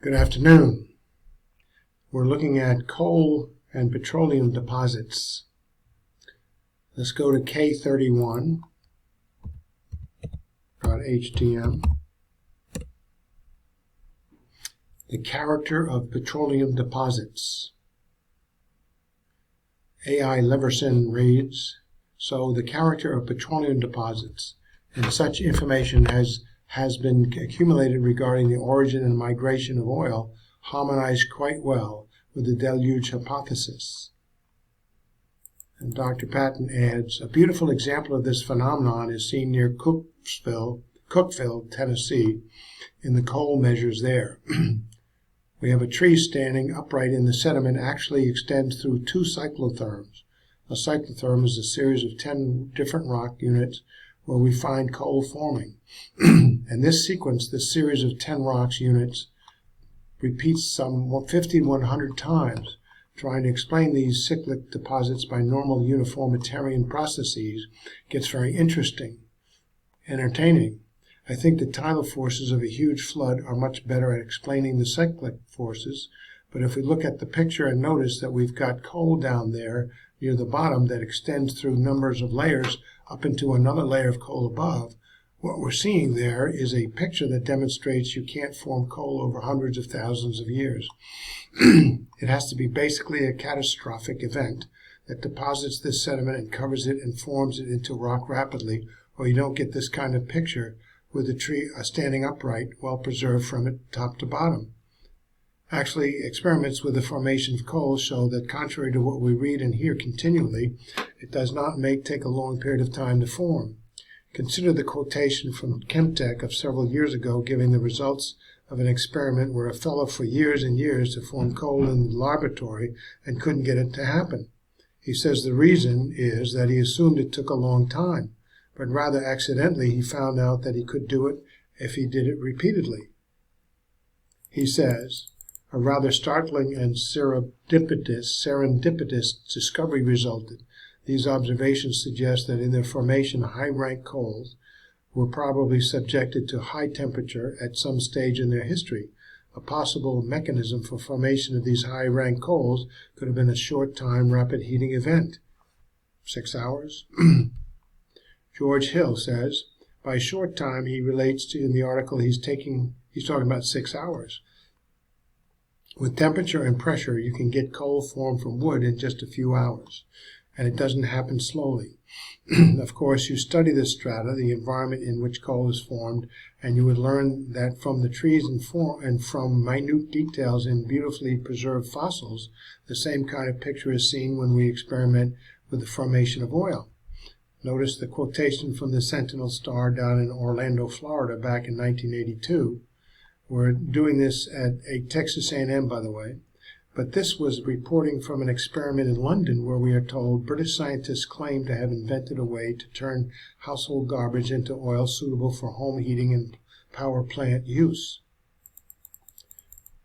Good afternoon. We're looking at coal and petroleum deposits. Let's go to K31.htm. The character of petroleum deposits. A.I. Leverson reads, so the character of petroleum deposits and such information has been accumulated regarding the origin and migration of oil harmonize quite well with the Deluge hypothesis. And Dr. Patton adds, a beautiful example of this phenomenon is seen near Cookeville, Tennessee, in the coal measures there. We have a tree standing upright in the sediment actually extends through two cyclotherms. A cyclotherm is a series of 10 different rock units where we find coal forming. And this sequence, this series of 10 rocks units, repeats some 100 times, trying to explain these cyclic deposits by normal uniformitarian processes gets very interesting, entertaining. I think the tidal forces of a huge flood are much better at explaining the cyclic forces, but if we look at the picture and notice that we've got coal down there near the bottom that extends through numbers of layers up into another layer of coal above, what we're seeing there is a picture that demonstrates you can't form coal over hundreds of thousands of years. It has to be basically a catastrophic event that deposits this sediment and covers it and forms it into rock rapidly, or you don't get this kind of picture with the tree standing upright, well preserved from it top to bottom. Actually, experiments with the formation of coal show that contrary to what we read and hear continually, it does not take a long period of time to form. Consider the quotation from Chemtech of several years ago giving the results of an experiment where a fellow for years and years to form coal in the laboratory and couldn't get it to happen. He says the reason is that he assumed it took a long time, but rather accidentally he found out that he could do it if he did it repeatedly. He says, a rather startling and serendipitous discovery resulted. These observations suggest that in their formation, high-rank coals were probably subjected to high temperature at some stage in their history. A possible mechanism for formation of these high-rank coals could have been a short-time rapid heating event. 6 hours? George Hill says, by short time he relates to, in the article he's talking about 6 hours. With temperature and pressure, you can get coal formed from wood in just a few hours, and it doesn't happen slowly. Of course, you study the strata, the environment in which coal is formed, and you would learn that from the trees and from minute details in beautifully preserved fossils, the same kind of picture is seen when we experiment with the formation of oil. Notice the quotation from the Sentinel Star down in Orlando, Florida, back in 1982. We're doing this at Texas A&M, by the way, but this was reporting from an experiment in London where we are told British scientists claim to have invented a way to turn household garbage into oil suitable for home heating and power plant use.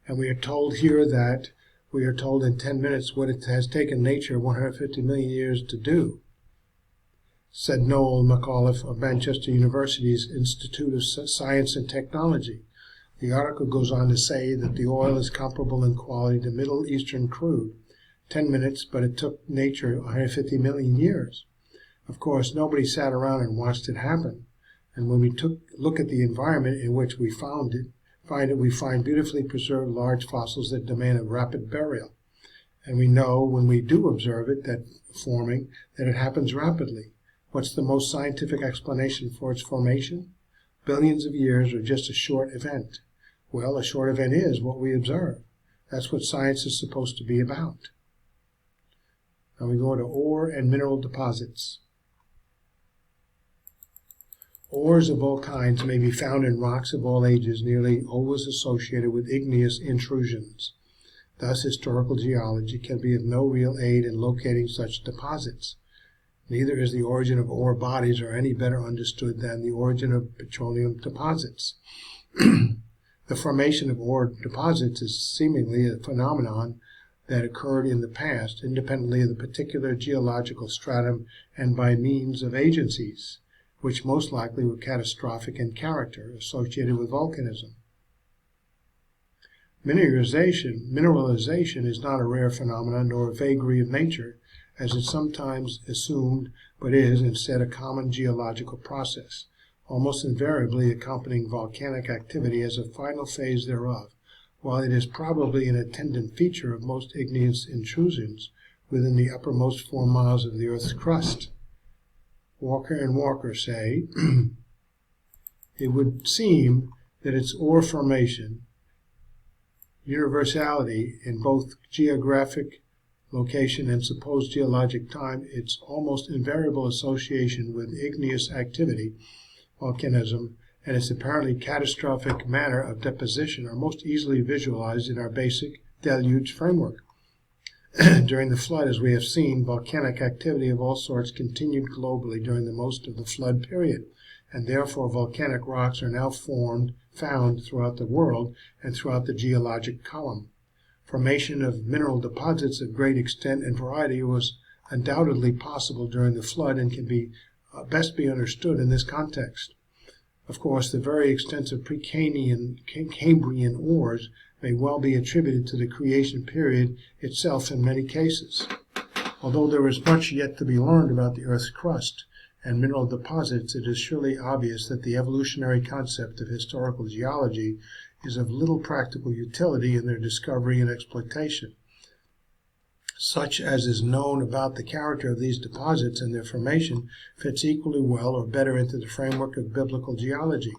And we are told here in 10 minutes what it has taken nature 150 million years to do, said Noel McAuliffe of Manchester University's Institute of Science and Technology. The article goes on to say that the oil is comparable in quality to Middle Eastern crude. 10 minutes, but it took nature 150 million years. Of course, nobody sat around and watched it happen. And when we look at the environment in which we we find beautifully preserved large fossils that demand a rapid burial. And we know when we do observe it, that it happens rapidly. What's the most scientific explanation for its formation? Billions of years or just a short event. Well, a short event is what we observe. That's what science is supposed to be about. Now we go to ore and mineral deposits. Ores of all kinds may be found in rocks of all ages, nearly always associated with igneous intrusions. Thus, historical geology can be of no real aid in locating such deposits. Neither is the origin of ore bodies any better understood than the origin of petroleum deposits. The formation of ore deposits is seemingly a phenomenon that occurred in the past, independently of the particular geological stratum and by means of agencies, which most likely were catastrophic in character, associated with volcanism. Mineralization is not a rare phenomenon nor a vagary of nature, as is sometimes assumed, but is instead a common geological process, almost invariably accompanying volcanic activity as a final phase thereof, while it is probably an attendant feature of most igneous intrusions within the uppermost 4 miles of the Earth's crust. Walker and Walker say, it would seem that its ore formation, universality in both geographic location and supposed geologic time, its almost invariable association with igneous activity, volcanism, and its apparently catastrophic manner of deposition are most easily visualized in our basic deluge framework. During the flood, as we have seen, volcanic activity of all sorts continued globally during the most of the flood period, and therefore volcanic rocks are now found throughout the world and throughout the geologic column. Formation of mineral deposits of great extent and variety was undoubtedly possible during the flood and can best be understood in this context. Of course, the very extensive Cambrian ores may well be attributed to the creation period itself in many cases. Although there is much yet to be learned about the Earth's crust and mineral deposits, it is surely obvious that the evolutionary concept of historical geology is of little practical utility in their discovery and exploitation. Such as is known about the character of these deposits and their formation fits equally well or better into the framework of biblical geology.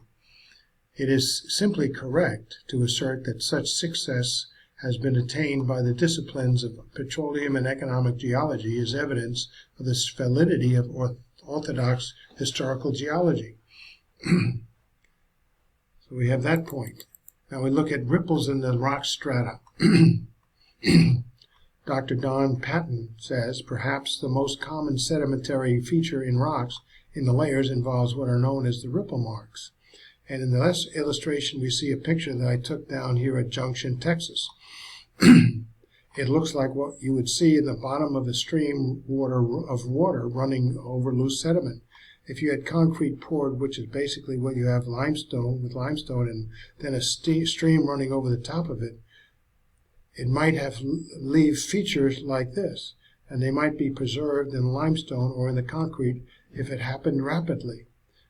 It is simply correct to assert that such success has been attained by the disciplines of petroleum and economic geology as evidence of the validity of orthodox historical geology. So we have that point. Now we look at ripples in the rock strata. Dr. Don Patton says perhaps the most common sedimentary feature in rocks in the layers involves what are known as the ripple marks. And in the illustration we see a picture that I took down here at Junction, Texas. It looks like what you would see in the bottom of a stream of water running over loose sediment. If you had concrete poured, which is basically what you have limestone and then a stream running over the top of it, it might leave features like this, and they might be preserved in limestone or in the concrete if it happened rapidly.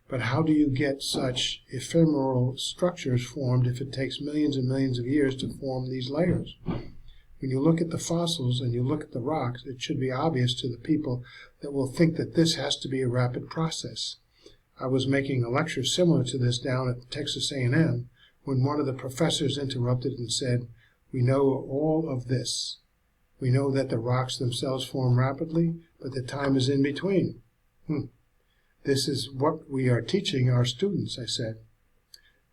But how do you get such ephemeral structures formed if it takes millions and millions of years to form these layers? When you look at the fossils and you look at the rocks, it should be obvious to the people that will think that this has to be a rapid process. I was making a lecture similar to this down at Texas A&M when one of the professors interrupted and said, "We know all of this. We know that the rocks themselves form rapidly, but the time is in between." This is what we are teaching our students, I said.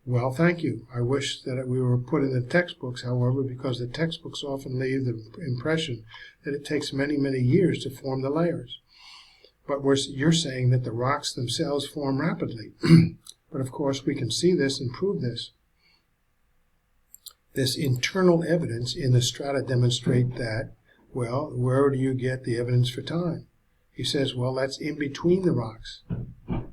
Well, thank you. I wish that we were put in the textbooks, however, because the textbooks often leave the impression that it takes many, many years to form the layers. But you're saying that the rocks themselves form rapidly. But of course, we can see this and prove this. This internal evidence in the strata demonstrate that, well, where do you get the evidence for time? He says, well, that's in between the rocks. Well,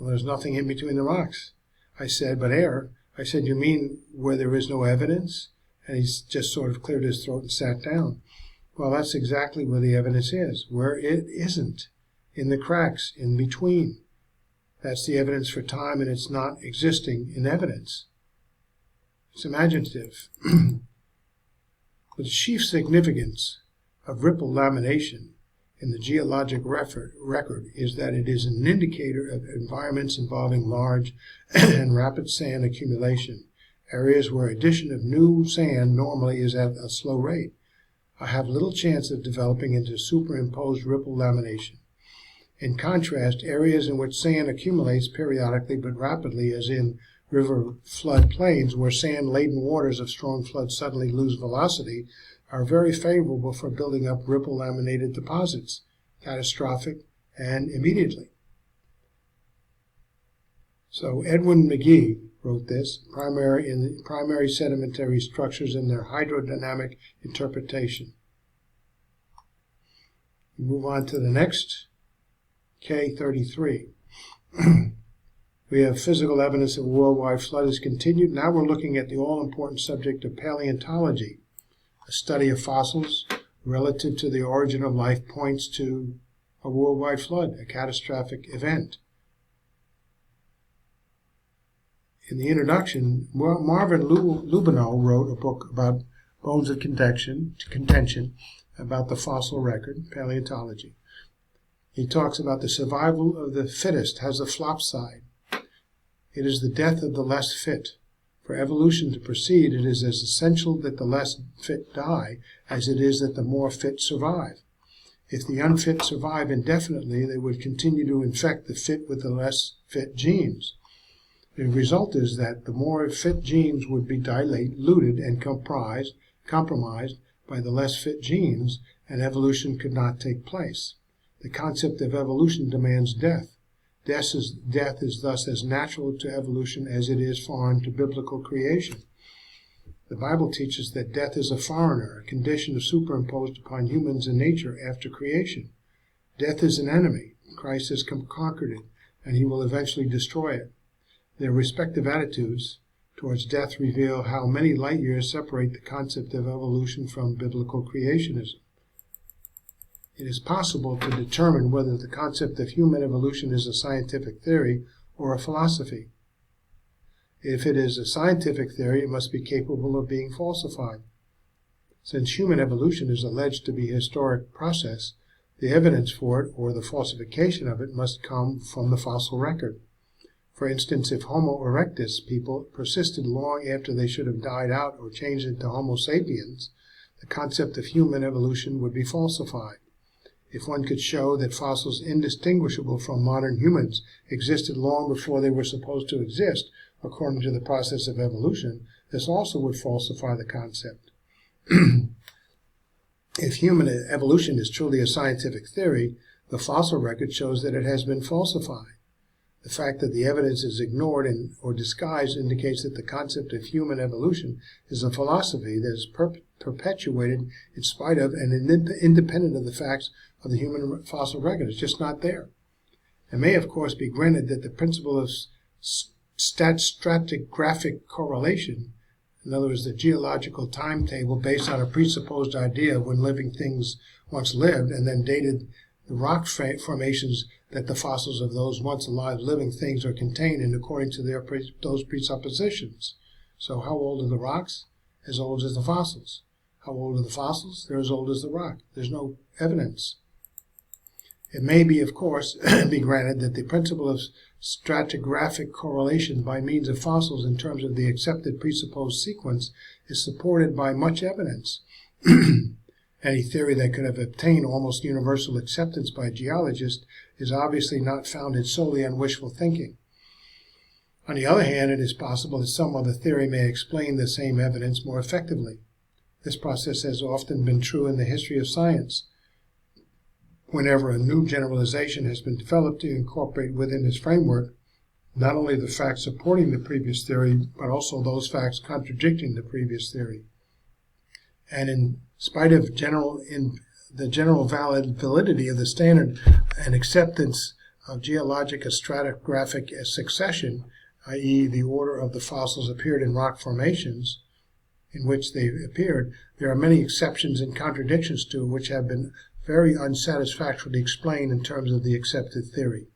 there's nothing in between the rocks. I said, but air. I said, you mean where there is no evidence? And he just sort of cleared his throat and sat down. Well, that's exactly where the evidence is, where it isn't, in the cracks, in between. That's the evidence for time, and it's not existing in evidence. It's imaginative. The chief significance of ripple lamination in the geologic record is that it is an indicator of environments involving large and rapid sand accumulation, areas where addition of new sand normally is at a slow rate. I have little chance of developing into superimposed ripple lamination. In contrast, areas in which sand accumulates periodically but rapidly, as in river flood plains, where sand-laden waters of strong flood suddenly lose velocity, are very favorable for building up ripple laminated deposits, catastrophic and immediately. So Edwin McGee wrote this, primary sedimentary structures and their hydrodynamic interpretation. We move on to the next, K33. We have physical evidence of a worldwide flood is continued. Now we're looking at the all-important subject of paleontology. A study of fossils relative to the origin of life points to a worldwide flood, a catastrophic event. In the introduction, Marvin Lubino wrote a book about bones of contention about the fossil record, paleontology. He talks about the survival of the fittest has a flop side. It is the death of the less fit. For evolution to proceed, it is as essential that the less fit die as it is that the more fit survive. If the unfit survive indefinitely, they would continue to infect the fit with the less fit genes. The result is that the more fit genes would be diluted and compromised by the less fit genes, and evolution could not take place. The concept of evolution demands death. Death is thus as natural to evolution as it is foreign to biblical creation. The Bible teaches that death is a foreigner, a condition superimposed upon humans and nature after creation. Death is an enemy. Christ has conquered it, and he will eventually destroy it. Their respective attitudes towards death reveal how many light years separate the concept of evolution from biblical creationism. It is possible to determine whether the concept of human evolution is a scientific theory or a philosophy. If it is a scientific theory, it must be capable of being falsified. Since human evolution is alleged to be a historic process, the evidence for it, or the falsification of it, must come from the fossil record. For instance, if Homo erectus people persisted long after they should have died out or changed into Homo sapiens, the concept of human evolution would be falsified. If one could show that fossils indistinguishable from modern humans existed long before they were supposed to exist, according to the process of evolution, this also would falsify the concept. If human evolution is truly a scientific theory, the fossil record shows that it has been falsified. The fact that the evidence is ignored or disguised indicates that the concept of human evolution is a philosophy that is perpetuated in spite of and independent of the facts of the human fossil record. It's just not there. It may, of course, be granted that the principle of stratigraphic correlation, in other words, the geological timetable based on a presupposed idea of when living things once lived and then dated the rock formations that the fossils of those once alive living things are contained in according to those presuppositions. So how old are the rocks? As old as the fossils. How old are the fossils? They're as old as the rock. There's no evidence. It may be, of course, be granted that the principle of stratigraphic correlation by means of fossils in terms of the accepted presupposed sequence is supported by much evidence. Any theory that could have obtained almost universal acceptance by geologists is obviously not founded solely on wishful thinking. On the other hand, it is possible that some other theory may explain the same evidence more effectively. This process has often been true in the history of science. Whenever a new generalization has been developed to incorporate within its framework not only the facts supporting the previous theory, but also those facts contradicting the previous theory. And in spite of the general validity of the standard and acceptance of geological stratigraphic succession, i.e. the order of the fossils appeared in rock formations in which they appeared, there are many exceptions and contradictions to it which have been very unsatisfactorily explained in terms of the accepted theory.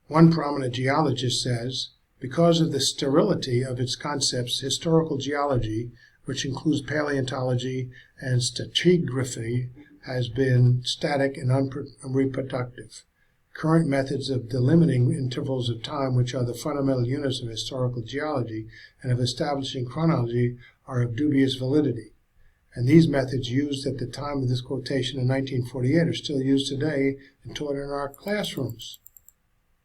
One prominent geologist says, because of the sterility of its concepts, historical geology, which includes paleontology and stratigraphy, has been static and unreproductive. Current methods of delimiting intervals of time, which are the fundamental units of historical geology and of establishing chronology, are of dubious validity. And these methods used at the time of this quotation in 1948 are still used today and taught in our classrooms.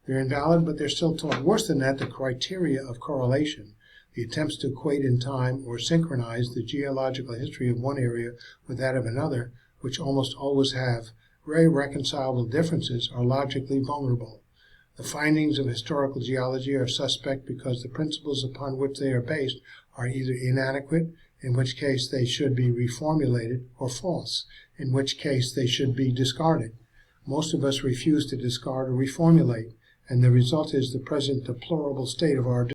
They're invalid, but they're still taught. Worse than that, the criteria of correlation, the attempts to equate in time or synchronize the geological history of one area with that of another, which almost always have very reconcilable differences, are logically vulnerable. The findings of historical geology are suspect because the principles upon which they are based are either inadequate, in which case they should be reformulated, or false, in which case they should be discarded. most of us refuse to discard or reformulate, and the result is the present deplorable state of our